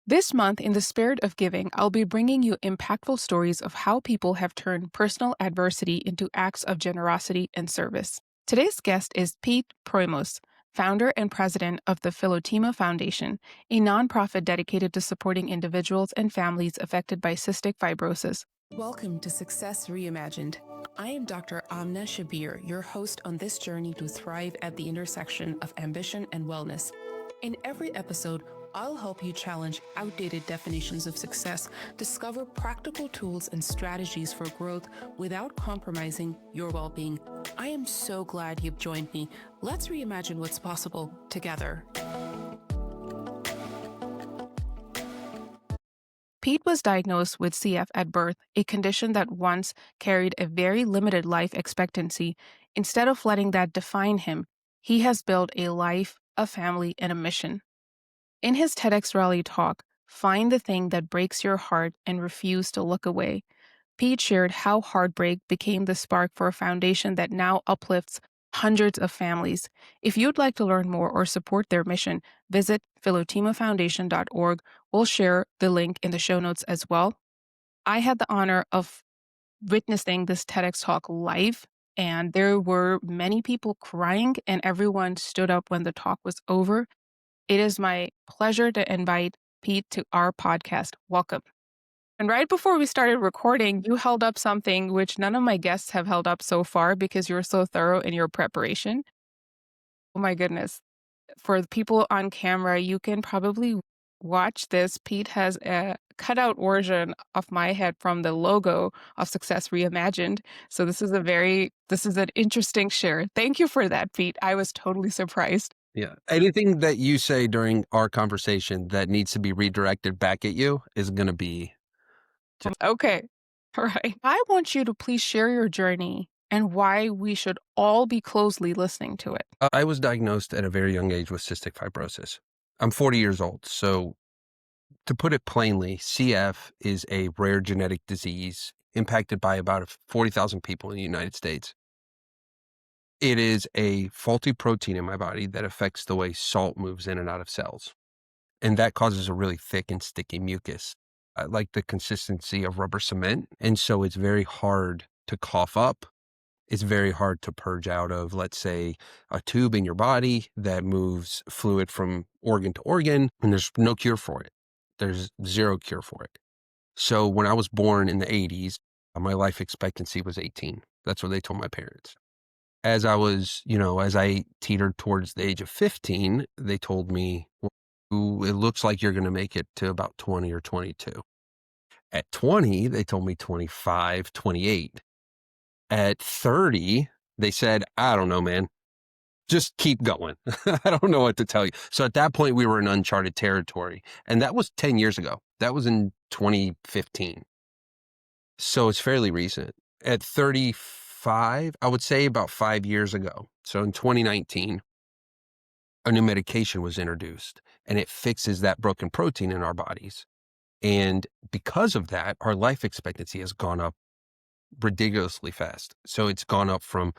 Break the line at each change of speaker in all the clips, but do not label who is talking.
This month, in the spirit of giving, I'll be bringing you impactful stories of how people have turned personal adversity into acts of generosity and service. Today's guest is Pete Proimos, founder and president of the Filotimo Foundation, a nonprofit dedicated to supporting individuals and families affected by cystic fibrosis. Welcome to Success Reimagined. I am Dr. Amna Shabir, your host on this journey to thrive at the intersection of ambition and wellness. In every episode, I'll help you challenge outdated definitions of success, discover practical tools and strategies for growth without compromising your well-being. I am so glad you've joined me. Let's reimagine what's possible together. Pete was diagnosed with CF at birth, a condition that once carried a very limited life expectancy. Instead of letting that define him, he has built a life, a family, and a mission. In his TEDx rally talk, Find the Thing That Breaks Your Heart and Refuse to Look Away, Pete shared how heartbreak became the spark for a foundation that now uplifts hundreds of families. If you'd like to learn more or support their mission, visit philotimofoundation.org. We'll share the link in the show notes as well. I had the honor of witnessing this TEDx talk live, and there were many people crying, and everyone stood up when the talk was over. It is my pleasure to invite Pete to our podcast. Welcome. And right before we started recording, you held up something which none of my guests have held up so far because you're so thorough in your preparation. Oh my goodness. For the people on camera, you can probably watch this. Pete has a cutout version of my head from the logo of Success Reimagined. So this is an interesting share. Thank you for that, Pete. I was totally surprised.
Yeah. Anything that you say during our conversation that needs to be redirected back at you is going to be
Okay. All right. I want you to please share your journey and why we should all be closely listening to it.
I was diagnosed at a very young age with cystic fibrosis. I'm 40 years old. So to put it plainly, CF is a rare genetic disease impacted by about 40,000 people in the United States. It is a faulty protein in my body that affects the way salt moves in and out of cells. And that causes a really thick and sticky mucus, like the consistency of rubber cement. And so it's very hard to cough up. It's very hard to purge out of, let's say, a tube in your body that moves fluid from organ to organ, and there's no cure for it. There's zero cure for it. So when I was born in the 80s, my life expectancy was 18. That's what they told my parents. As I teetered towards the age of 15, they told me, well, it looks like you're going to make it to about 20 or 22. At 20, they told me 25, 28. At 30, they said, I don't know, man, just keep going. I don't know what to tell you. So at that point, we were in uncharted territory. And that was 10 years ago. That was in 2015. So it's fairly recent. At 35, I would say about 5 years ago. So in 2019, a new medication was introduced, and it fixes that broken protein in our bodies. And because of that, our life expectancy has gone up ridiculously fast. So it's gone up from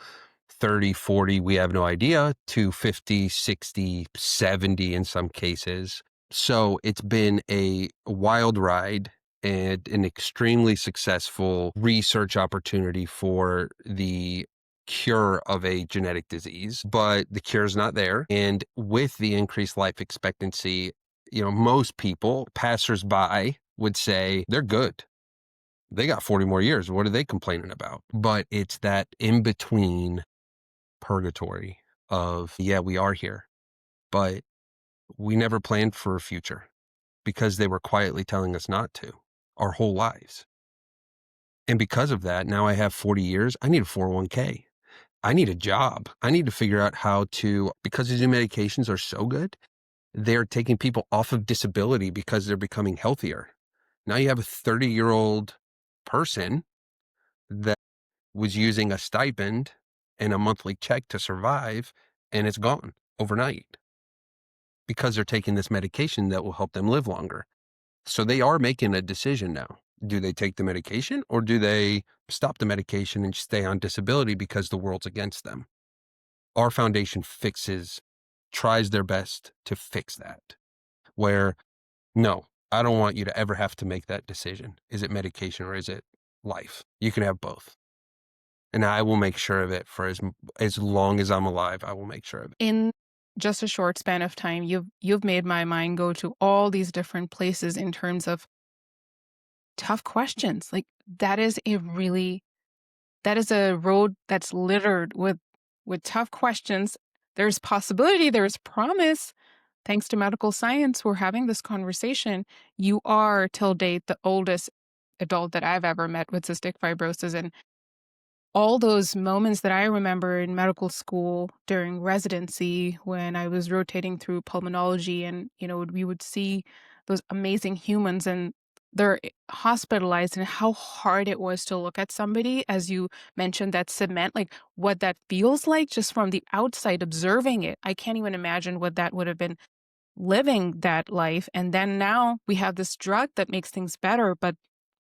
30, 40, we have no idea, to 50, 60, 70 in some cases. So it's been a wild ride and an extremely successful research opportunity for the cure of a genetic disease, but the cure is not there. And with the increased life expectancy, most people, passersby, would say they're good. They got 40 more years. What are they complaining about? But it's that in between purgatory of, yeah, we are here, but we never planned for a future because they were quietly telling us not to our whole lives. And because of that, now I have 40 years. I need a 401k. I need a job. I need to figure out how to, because these new medications are so good, they're taking people off of disability because they're becoming healthier. Now you have a 30-year-old person that was using a stipend and a monthly check to survive, and it's gone overnight because they're taking this medication that will help them live longer. So they are making a decision now. Do they take the medication or do they stop the medication and stay on disability because the world's against them? Our foundation tries their best to fix that, where no, I don't want you to ever have to make that decision. Is it medication or is it life? You can have both. And I will make sure of it for as long as I'm alive, I will make sure of it.
In just a short span of time, you've made my mind go to all these different places in terms of tough questions. Like, that is a road that's littered with tough questions. There's possibility, there's promise. Thanks to medical science, we're having this conversation. You are, till date, the oldest adult that I've ever met with cystic fibrosis. And all those moments that I remember in medical school during residency when I was rotating through pulmonology and, we would see those amazing humans and they're hospitalized and how hard it was to look at somebody, as you mentioned, that cement, like what that feels like just from the outside observing it. I can't even imagine what that would have been living that life. And then now we have this drug that makes things better, but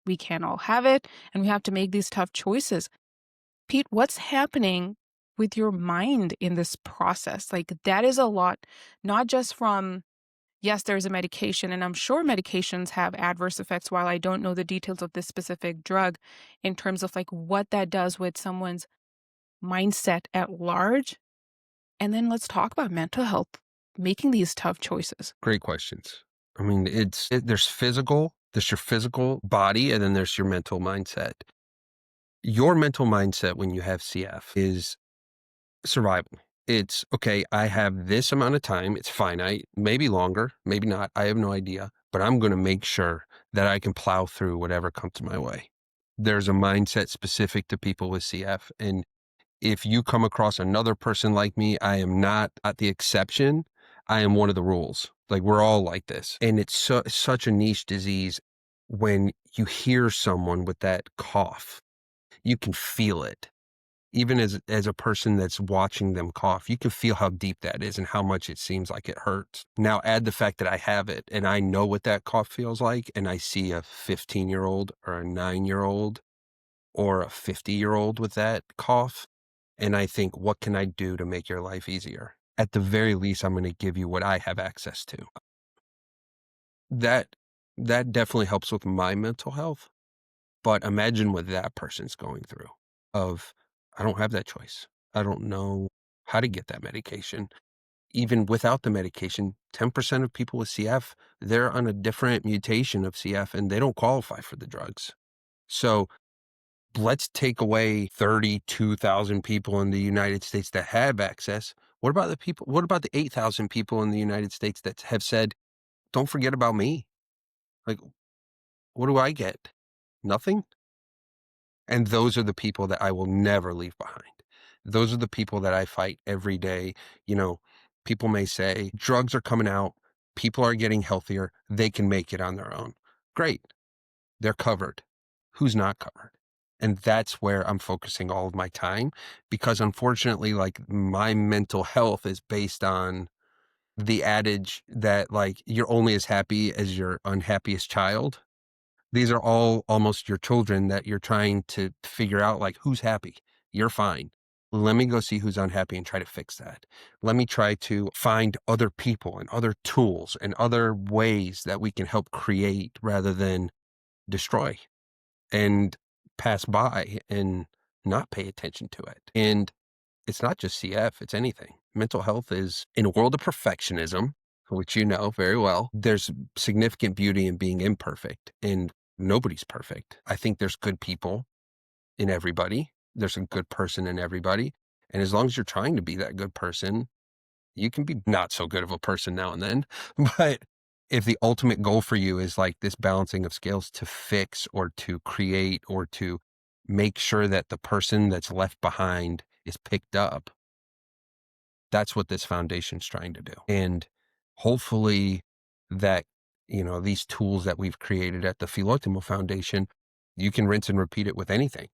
we can't all have it. And we have to make these tough choices. Pete, what's happening with your mind in this process? Like, that is a lot, not just from, yes, there's a medication, and I'm sure medications have adverse effects while I don't know the details of this specific drug in terms of like what that does with someone's mindset at large. And then let's talk about mental health, making these tough choices.
Great questions. I mean, there's your physical body, and then there's your mental mindset. Your mental mindset when you have CF is survival. It's okay, I have this amount of time, it's finite, maybe longer, maybe not, I have no idea, but I'm going to make sure that I can plow through whatever comes my way. There's a mindset specific to people with CF. And if you come across another person like me, I am not at the exception. I am one of the rules. Like, we're all like this. And it's such a niche disease. When you hear someone with that cough, you can feel it. Even as a person that's watching them cough, you can feel how deep that is and how much it seems like it hurts. Now add the fact that I have it and I know what that cough feels like, and I see a 15-year-old or a 9-year-old or a 50-year-old with that cough, and I think, what can I do to make your life easier? At the very least, I'm going to give you what I have access to. That that definitely helps with my mental health. But imagine what that person's going through of, I don't have that choice. I don't know how to get that medication. Even without the medication, 10% of people with CF, they're on a different mutation of CF and they don't qualify for the drugs. So let's take away 32,000 people in the United States that have access. What about the 8,000 people in the United States that have said, don't forget about me? Like, what do I get? Nothing? And those are the people that I will never leave behind. Those are the people that I fight every day. You know, people may say drugs are coming out, people are getting healthier, they can make it on their own. Great. They're covered. Who's not covered? And that's where I'm focusing all of my time, because unfortunately, like, my mental health is based on the adage that, like, you're only as happy as your unhappiest child. These are all almost your children that you're trying to figure out, like, who's happy? You're fine. Let me go see who's unhappy and try to fix that. Let me try to find other people and other tools and other ways that we can help create rather than destroy and pass by and not pay attention to it. And it's not just CF, it's anything. Mental health is, in a world of perfectionism, which you know very well, there's significant beauty in being imperfect, and nobody's perfect. I think there's good people in everybody. There's a good person in everybody. And as long as you're trying to be that good person, you can be not so good of a person now and then. But if the ultimate goal for you is like this balancing of scales to fix or to create or to make sure that the person that's left behind is picked up, that's what this foundation's trying to do. And hopefully that, these tools that we've created at the Filotimo Foundation, you can rinse and repeat it with anything.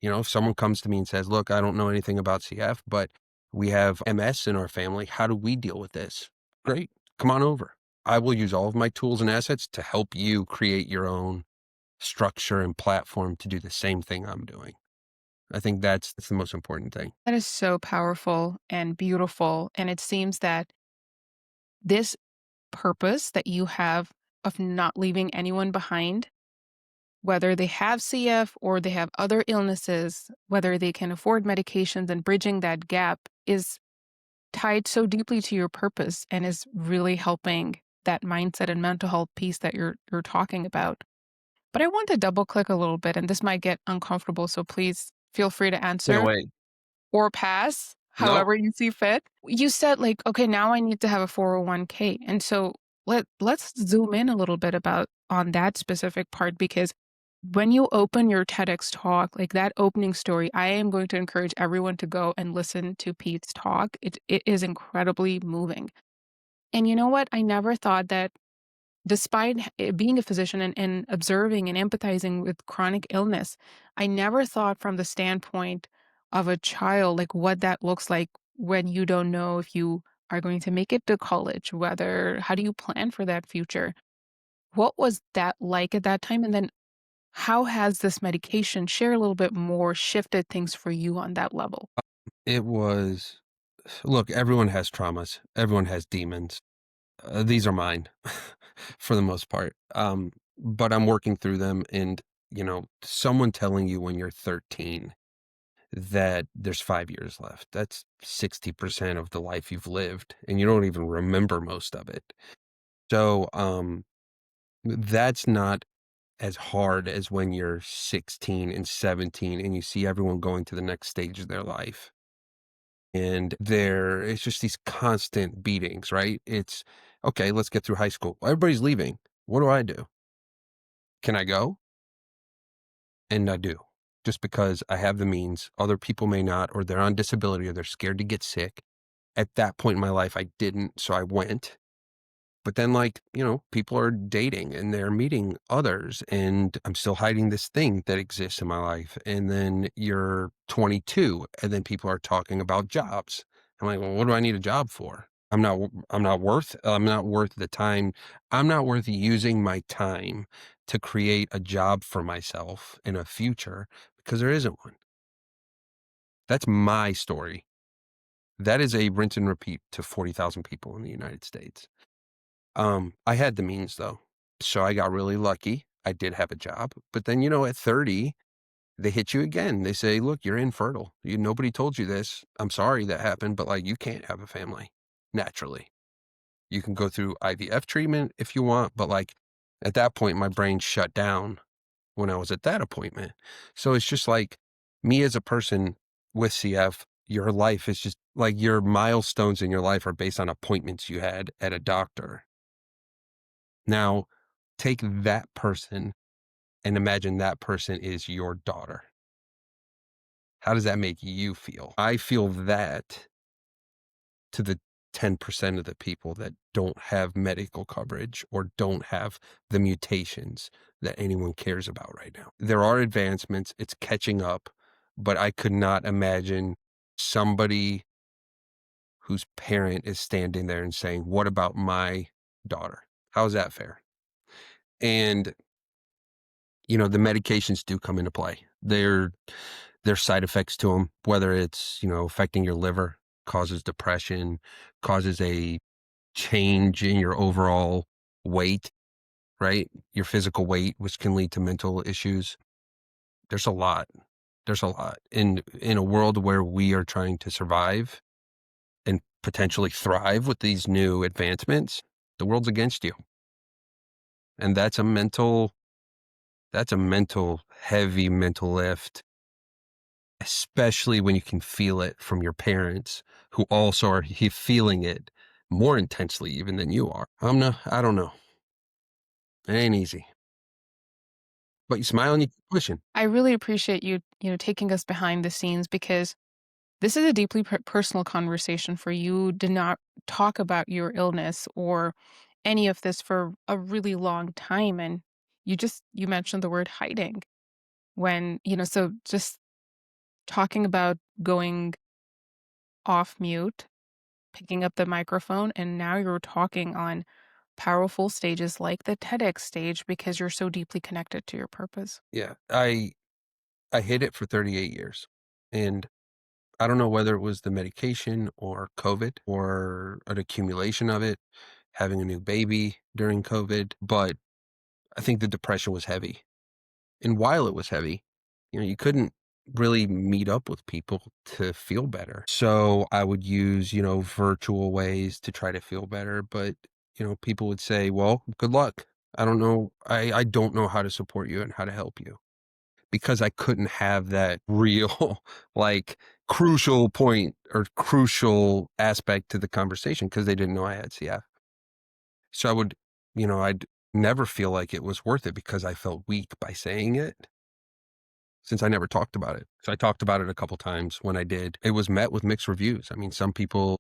If someone comes to me and says, look, I don't know anything about CF, but we have MS in our family. How do we deal with this? Great. Come on over. I will use all of my tools and assets to help you create your own structure and platform to do the same thing I'm doing. I think that's the most important thing.
That is so powerful and beautiful. And it seems that this purpose that you have of not leaving anyone behind, whether they have CF or they have other illnesses, whether they can afford medications, and bridging that gap is tied so deeply to your purpose and is really helping that mindset and mental health piece that you're talking about. But I want to double click a little bit, and this might get uncomfortable, so please feel free to
Can't
answer
wait.
or pass,
Nope.
however you see fit. You said like, okay, now I need to have a 401k. And so let's zoom in a little bit about on that specific part, because when you open your TEDx talk, like that opening story, I am going to encourage everyone to go and listen to Pete's talk. It is incredibly moving. And you know what? I never thought that despite being a physician and observing and empathizing with chronic illness, I never thought from the standpoint of a child, like what that looks like when you don't know if you are going to make it to college, whether, how do you plan for that future? What was that like at that time? And then how has this medication, share a little bit more, shifted things for you on that level?
It was look, everyone has traumas. Everyone has demons. These are mine for the most part. But I'm working through them and, someone telling you when you're 13 that there's 5 years left, that's 60% of the life you've lived, and you don't even remember most of it. So, that's not as hard as when you're 16 and 17 and you see everyone going to the next stage of their life. And it's just these constant beatings, right? It's okay, let's get through high school. Everybody's leaving. What do I do? Can I go? And I do. Just because I have the means, other people may not, or they're on disability, or they're scared to get sick. At that point in my life, I didn't, so I went. But then, like, people are dating and they're meeting others, and I'm still hiding this thing that exists in my life. And then you're 22, and then people are talking about jobs. I'm like, well, what do I need a job for? I'm not worth the time. I'm not worth using my time to create a job for myself in a future because there isn't one. That's my story. That is a rinse and repeat to 40,000 people in the United States. I had the means though. So I got really lucky. I did have a job. But then, at 30, they hit you again. They say, look, you're infertile. Nobody told you this. I'm sorry that happened, but like you can't have a family naturally. You can go through IVF treatment if you want, but like at that point, my brain shut down when I was at that appointment. So it's just like me as a person with CF, your life is just like your milestones in your life are based on appointments you had at a doctor. Now, take that person and imagine that person is your daughter. How does that make you feel? I feel that to the 10% of the people that don't have medical coverage or don't have the mutations that anyone cares about right now. There are advancements, it's catching up, but I could not imagine somebody whose parent is standing there and saying, "What about my daughter? How is that fair?" And the medications do come into play. There's side effects to them, whether it's, affecting your liver, causes depression, causes a change in your overall weight, right? Your physical weight, which can lead to mental issues. There's a lot. There's a lot. In a world where we are trying to survive and potentially thrive with these new advancements, the world's against you. And heavy mental lift, especially when you can feel it from your parents who also are feeling it more intensely even than you are. I don't know. It ain't easy. But you smile and you keep pushing.
I really appreciate you taking us behind the scenes, because this is a deeply personal conversation for you. Did not talk about your illness or any of this for a really long time, and you mentioned the word hiding when, so just talking about going off mute, picking up the microphone, and now you're talking on powerful stages like the TEDx stage because you're so deeply connected to your purpose.
Yeah. I hid it for 38 years. And I don't know whether it was the medication or COVID or an accumulation of it. having a new baby during COVID, but I think the depression was heavy. And while it was heavy, you couldn't really meet up with people to feel better. So I would use, virtual ways to try to feel better. But, people would say, well, good luck. I don't know. I don't know how to support you and how to help you because I couldn't have that real, like, crucial point or crucial aspect to the conversation because they didn't know I had CF. So I'd never feel like it was worth it because I felt weak by saying it since I never talked about it. So I talked about it a couple times when I did. It was met with mixed reviews. I mean, some people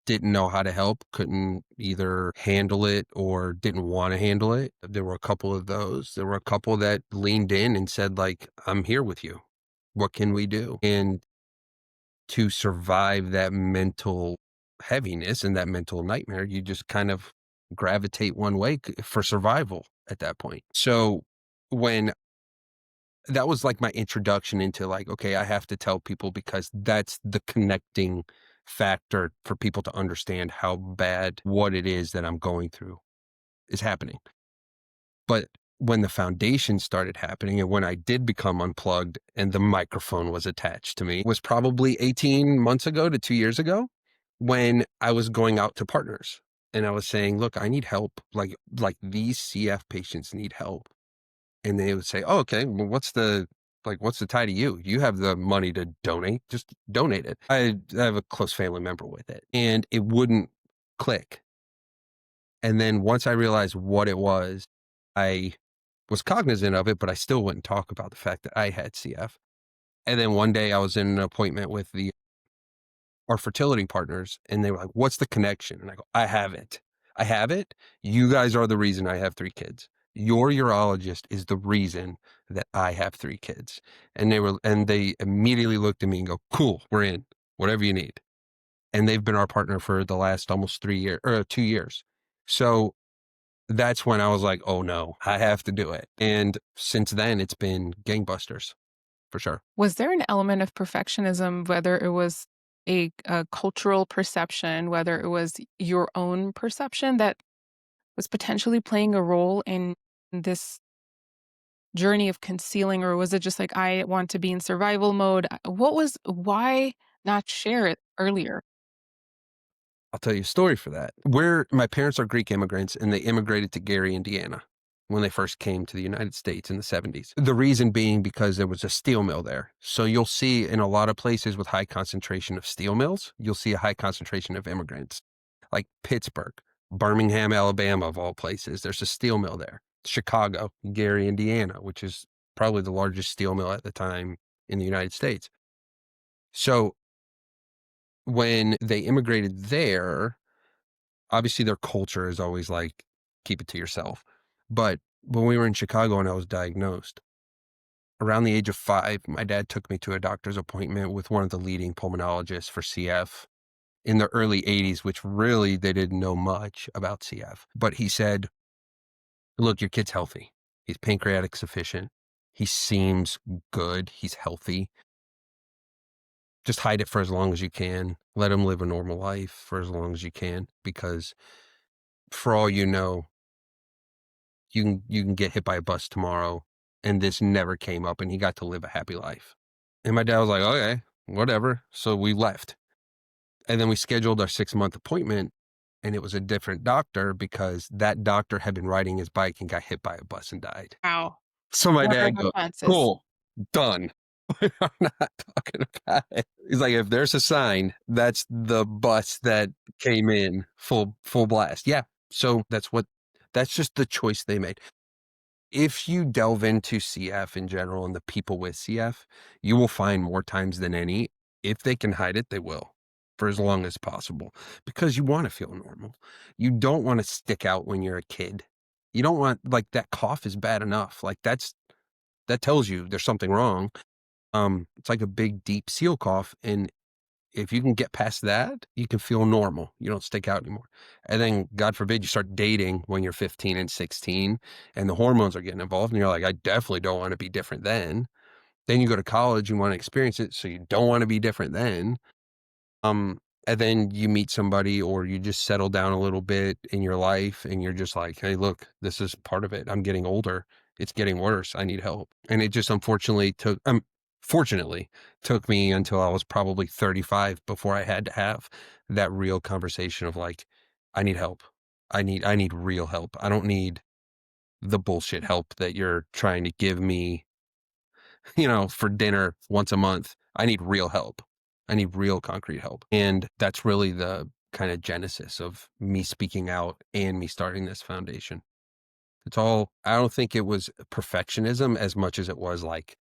didn't know how to help, couldn't either handle it or didn't want to handle it. There were a couple of those. There were a couple that leaned in and said, like, I'm here with you. What can we do? And to survive that mental heaviness and that mental nightmare, you just kind of gravitate one way for survival at that point. So when that was like my introduction into like, okay, I have to tell people because that's the connecting factor for people to understand how bad what it is that I'm going through is happening. But when the foundation started happening and when I did become unplugged and the microphone was attached to me was probably 18 months ago to 2 years ago when I was going out to partners and I was saying, look, I need help. Like these CF patients need help. And they would say, oh, okay, well, what's the tie to you? You have the money to donate, just donate it. I have a close family member with it and it wouldn't click. And then once I realized what it was, I was cognizant of it, but I still wouldn't talk about the fact that I had CF. And then one day I was in an appointment with our fertility partners and they were like, what's the connection? And I go, I have it. I have it. You guys are the reason I have 3 kids. Your urologist is the reason that I have 3 kids. And they immediately looked at me and go, cool, we're in, whatever you need. And they've been our partner for the last almost 3 years or 2 years. So that's when I was like, oh no, I have to do it. And since then it's been gangbusters for sure.
Was there an element of perfectionism, whether it was a cultural perception, whether it was your own perception that was potentially playing a role in this journey of concealing, or was it just like, I want to be in survival mode? Why not share it earlier?
I'll tell you a story for that. My parents are Greek immigrants and they immigrated to Gary, Indiana when they first came to the United States in the 70s. The reason being because there was a steel mill there. So you'll see in a lot of places with high concentration of steel mills, you'll see a high concentration of immigrants, like Pittsburgh, Birmingham, Alabama, of all places. There's a steel mill there. Chicago, Gary, Indiana, which is probably the largest steel mill at the time in the United States. So when they immigrated there, obviously their culture is always like, keep it to yourself. But when we were in Chicago and I was diagnosed, around the age of 5, my dad took me to a doctor's appointment with one of the leading pulmonologists for CF in the early 80s, which really they didn't know much about CF. But he said, look, your kid's healthy. He's pancreatic sufficient. He seems good. He's healthy. Just hide it for as long as you can. Let him live a normal life for as long as you can, because for all you know, you can get hit by a bus tomorrow. And this never came up and he got to live a happy life. And my dad was like, okay, whatever. So we left. And then we scheduled our 6-month appointment and it was a different doctor because that doctor had been riding his bike and got hit by a bus and died.
Wow.
So my
What are
dad
the
goes,
chances?
cool, done. I'm not talking about it. He's like, if there's a sign, that's the bus that came in full blast. Yeah. So that's just the choice they made. If you delve into CF in general and the people with CF, you will find more times than any, if they can hide it, they will for as long as possible because you want to feel normal. You don't want to stick out when you're a kid. You don't want, like, that cough is bad enough. Like that tells you there's something wrong. It's like a big deep seal cough. And if you can get past that, you can feel normal. You don't stick out anymore. And then, God forbid, you start dating when you're 15 and 16 and the hormones are getting involved. And you're like, I definitely don't want to be different then. Then you go to college, you want to experience it. So you don't want to be different then. And then you meet somebody or you just settle down a little bit in your life and you're just like, "Hey, look, this is part of it. I'm getting older. It's getting worse. I need help." And it just fortunately took me until I was probably 35 before I had to have that real conversation of like, "I need help. I need real help. I don't need the bullshit help that you're trying to give me, for dinner once a month. I need real help. I need real concrete help." And that's really the kind of genesis of me speaking out and me starting this foundation. I don't think it was perfectionism as much as it was like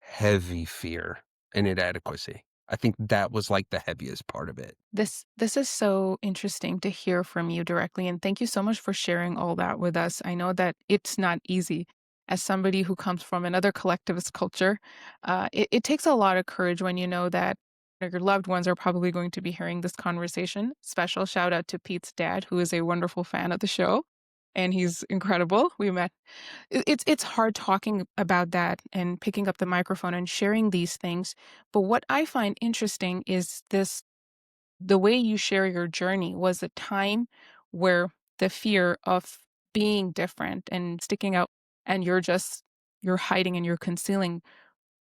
heavy fear and inadequacy. I think that was like the heaviest part of it.
This is so interesting to hear from you directly, and thank you so much for sharing all that with us. I know that it's not easy. As somebody who comes from another collectivist culture, it takes a lot of courage when you know that your loved ones are probably going to be hearing this conversation. Special shout out to Pete's dad, who is a wonderful fan of the show, and he's incredible. We met. It's hard talking about that and picking up the microphone and sharing these things. But what I find interesting is the way you share your journey was a time where the fear of being different and sticking out and you're hiding and you're concealing,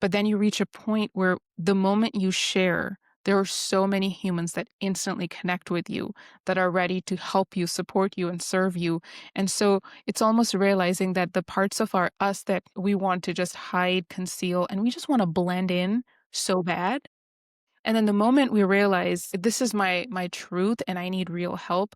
but then you reach a point where the moment you share, there are so many humans that instantly connect with you, that are ready to help you, support you, and serve you. And so it's almost realizing that the parts of our us that we want to just hide, conceal, and we just want to blend in so bad, and then the moment we realize this is my truth and I need real help,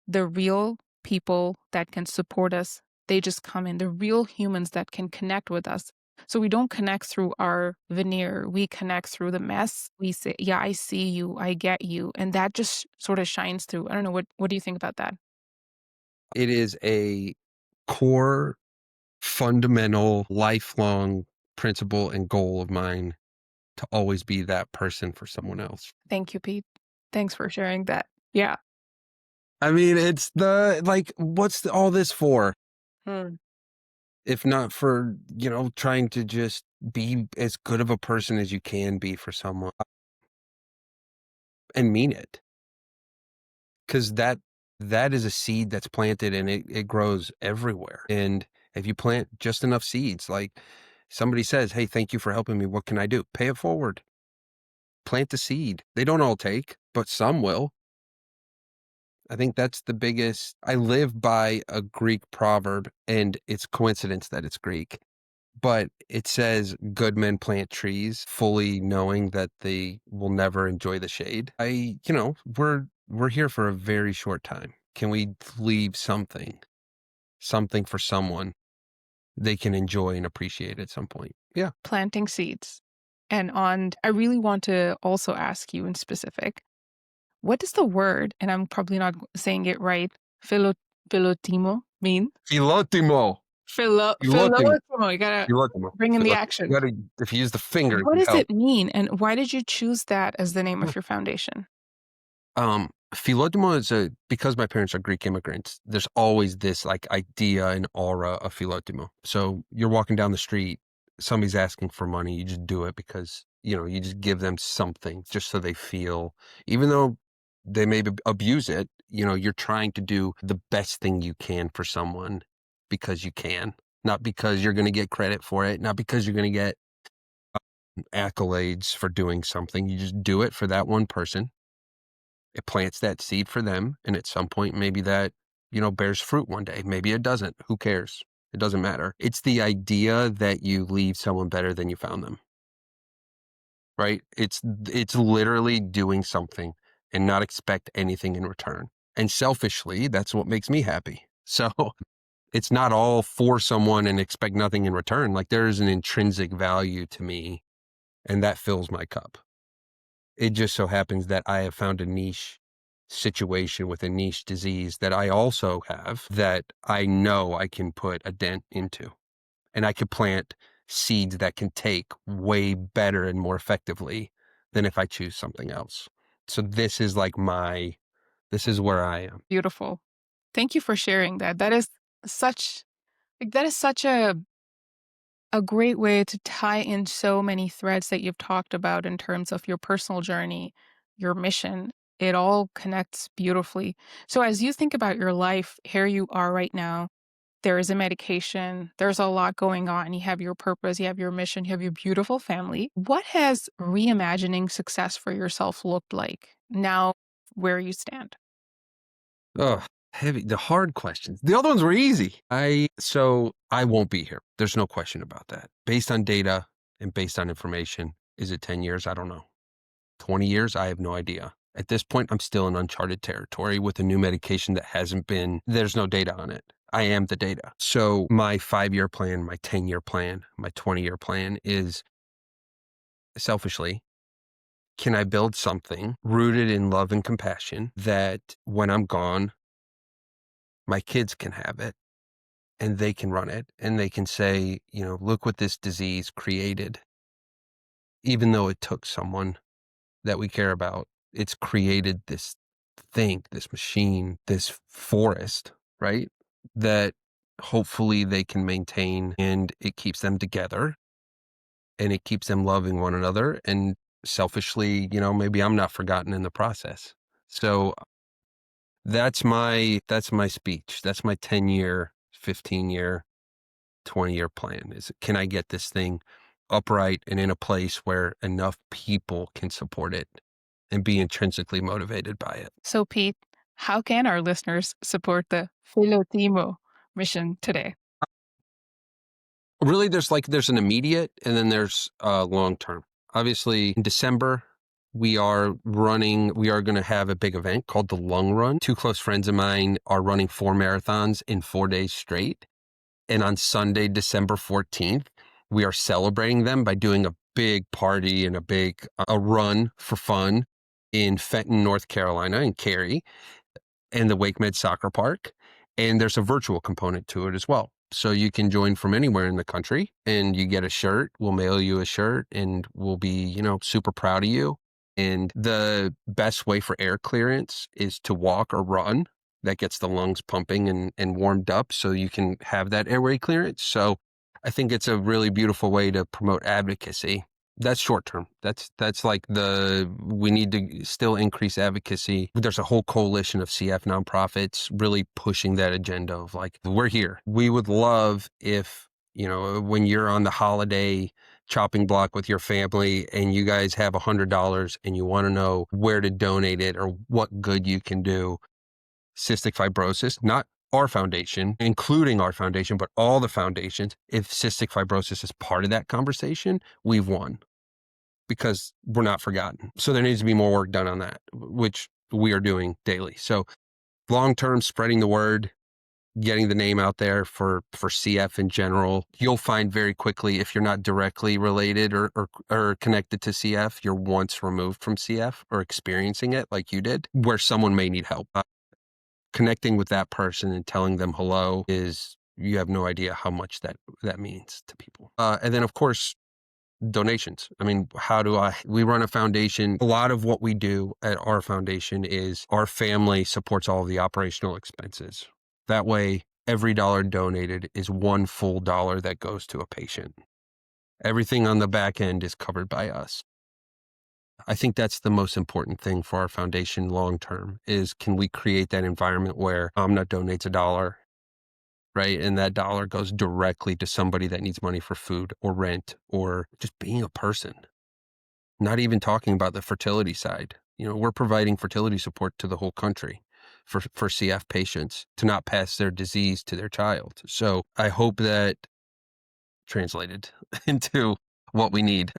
the real people that can support us, they just come in. The real humans that can connect with us. So we don't connect through our veneer. We connect through the mess. We say, "Yeah, I see you. I get you." And that just sort of shines through. I don't know, what do you think about that?
It is a core, fundamental, lifelong principle and goal of mine to always be that person for someone else.
Thank you, Pete. Thanks for sharing that. Yeah.
I mean, it's all this for?
Hmm.
If not for, trying to just be as good of a person as you can be for someone and mean it. 'Cause that is a seed that's planted and it grows everywhere. And if you plant just enough seeds, like somebody says, "Hey, thank you for helping me. What can I do?" Pay it forward. Plant the seed. They don't all take, but some will. I think that's the biggest. I live by a Greek proverb, and it's coincidence that it's Greek, but it says, "Good men plant trees," fully knowing that they will never enjoy the shade. We're here for a very short time. Can we leave something for someone they can enjoy and appreciate at some point? Yeah.
Planting seeds. And I really want to also ask you in specific, what does the word, and I'm probably not saying it right, philo philotimo mean?
Filotimo. Filotimo.
Philotimo, you gotta
Filotimo.
bring in the
Filotimo.
action.
You gotta if you use the finger, it
What
can
does
help.
it mean, and why did you choose that as the name of your foundation?
Philotimo because my parents are Greek immigrants, there's always this like idea and aura of Philotimo. So you're walking down the street, somebody's asking for money, you just do it because, you just give them something just so they feel, even though they may abuse it, you're trying to do the best thing you can for someone because you can, not because you're going to get credit for it, not because you're going to get accolades for doing something. You just do it for that one person. It plants that seed for them, and at some point, maybe that, bears fruit one day. Maybe it doesn't. Who cares? It doesn't matter. It's the idea that you leave someone better than you found them, right? It's literally doing something and not expect anything in return. And selfishly, that's what makes me happy. So it's not all for someone and expect nothing in return. Like there is an intrinsic value to me, and that fills my cup. It just so happens that I have found a niche situation with a niche disease that I also have that I know I can put a dent into. And I could plant seeds that can take way better and more effectively than if I choose something else. So this is where I am.
Beautiful. Thank you for sharing that. Such that is such a great way to tie in so many threads that you've talked about in terms of your personal journey, your mission, it all connects beautifully. So as you think about your life, here you are right now, there is a medication, there's a lot going on. You have your purpose, you have your mission, you have your beautiful family. What has reimagining success for yourself looked like now where you stand?
Oh, heavy, the hard questions. The other ones were easy. So I won't be here. There's no question about that. Based on data and based on information, is it 10 years? I don't know. 20 years? I have no idea. At this point, I'm still in uncharted territory with a new medication that there's no data on it. I am the data. So my 5-year plan, my 10-year plan, my 20-year plan is selfishly, can I build something rooted in love and compassion that when I'm gone, my kids can have it and they can run it and they can say, look what this disease created. Even though it took someone that we care about, it's created this thing, this machine, this forest, right? That hopefully they can maintain, and it keeps them together and it keeps them loving one another. And selfishly, maybe I'm not forgotten in the process. So that's my speech. That's my 10-year, 15-year, 20-year plan is, can I get this thing upright and in a place where enough people can support it and be intrinsically motivated by it?
So, Pete, how can our listeners support the Filotimo mission today?
Really, there's an immediate and then there's long term. Obviously, in December, we are going to have a big event called the Lung Run. 2 close friends of mine are running 4 marathons in 4 days straight. And on Sunday, December 14th, we are celebrating them by doing a big party and a run for fun in Fenton, North Carolina, in Cary, and the Wake Med Soccer Park. And there's a virtual component to it as well. So you can join from anywhere in the country and you get a shirt. We'll mail you a shirt and we'll be, super proud of you. And the best way for air clearance is to walk or run. That gets the lungs pumping and warmed up so you can have that airway clearance. So I think it's a really beautiful way to promote advocacy. That's short term. That's like we need to still increase advocacy. There's a whole coalition of CF nonprofits really pushing that agenda of like, we're here. We would love if, when you're on the holiday chopping block with your family and you guys have $100 and you want to know where to donate it or what good you can do. Cystic Fibrosis, not our foundation, including our foundation, but all the foundations. If cystic fibrosis is part of that conversation, we've won because we're not forgotten. So there needs to be more work done on that, which we are doing daily. So long-term, spreading the word, getting the name out there for CF in general. You'll find very quickly, if you're not directly related or connected to CF, you're once removed from CF or experiencing it like you did, where someone may need help. Connecting with that person and telling them hello you have no idea how much that means to people. And then, of course, donations. I mean, we run a foundation. A lot of what we do at our foundation is our family supports all of the operational expenses. That way, every dollar donated is one full dollar that goes to a patient. Everything on the back end is covered by us. I think that's the most important thing for our foundation long term is, can we create that environment where Amna donates $1, right? And that dollar goes directly to somebody that needs money for food or rent or just being a person. Not even talking about the fertility side. We're providing fertility support to the whole country for CF patients to not pass their disease to their child. So I hope that translated into what we need.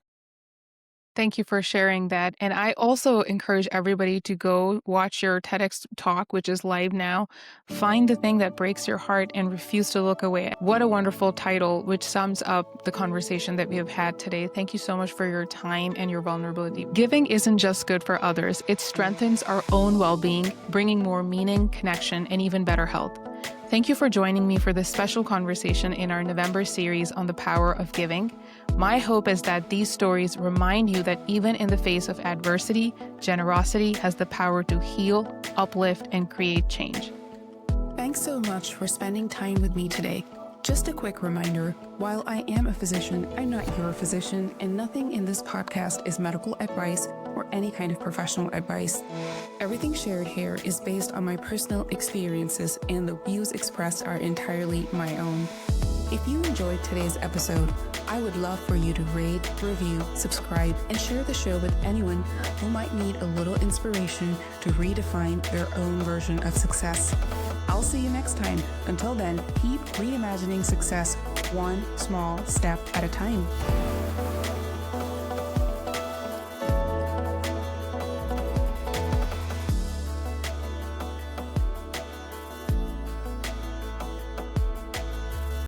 Thank you for sharing that. And I also encourage everybody to go watch your TEDx talk, which is live now. Find the thing that breaks your heart and refuse to look away. What a wonderful title, which sums up the conversation that we have had today. Thank you so much for your time and your vulnerability. Giving isn't just good for others. It strengthens our own well-being, bringing more meaning, connection, and even better health. Thank you for joining me for this special conversation in our November series on the power of giving. My hope is that these stories remind you that even in the face of adversity, generosity has the power to heal, uplift, and create change. Thanks so much for spending time with me today. Just a quick reminder, while I am a physician, I'm not your physician, and nothing in this podcast is medical advice or any kind of professional advice. Everything shared here is based on my personal experiences, and the views expressed are entirely my own. If you enjoyed today's episode, I would love for you to rate, review, subscribe, and share the show with anyone who might need a little inspiration to redefine their own version of success. I'll see you next time. Until then, keep reimagining success one small step at a time.